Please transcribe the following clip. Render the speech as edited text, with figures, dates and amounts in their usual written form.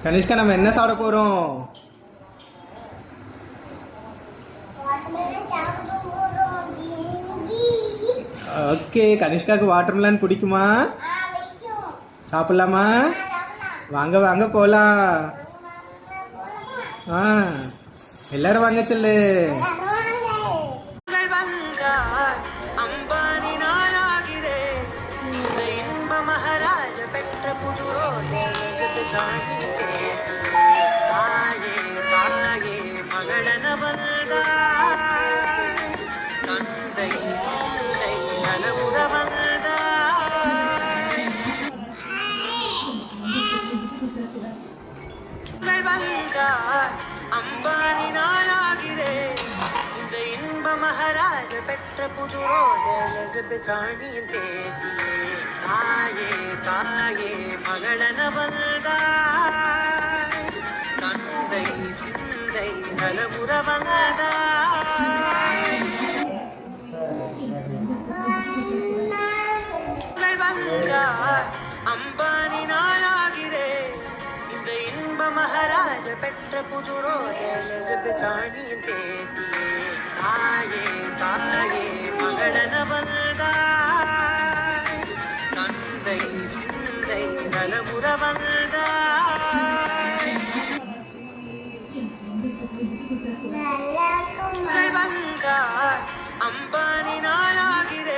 கனிஷ்கா நம்ம என்ன சாப்பிட போறோம்? ஓகே, கனிஷ்காக்கு வாட்டர்மெலன் பிடிக்குமா? சாப்பிடலாமா? வாங்க வாங்க போலாம். எல்லாரும் வாங்க சொல்லு. மகாராஜ பெற்ற புதுரோனே தாயே தாயே மகளன வந்தாய், தந்தை சிந்தை நலமுற வந்தாய். வந்தாய் அம்பானி நாளாகிறேன், இந்த இன்ப மகாராஜ பெற்ற புதுரோஜ ராணியின் தேதியே. தாயே தாயே மகளன வந்தாய், தந்தை சிந்தை நலமுற வந்தாய். வந்தாய் அம்பானி நாளாகிறேன், இந்த இன்ப மகாராஜ பெற்ற புதுரோஜ ராணியின் தேதியே. தாயே தாயே மகளன வந்தாய், தந்தை சிந்தை நலமுற வந்தாய்.